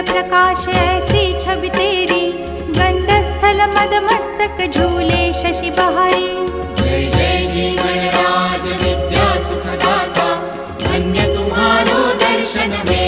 प्रकाश ऐसी छवि तेरी, गंडस्थल मद मस्तक झूले शशि बहारी। जय जय जी गणराज विद्या सुखदाता, धन्य तुम्हारो दर्शन में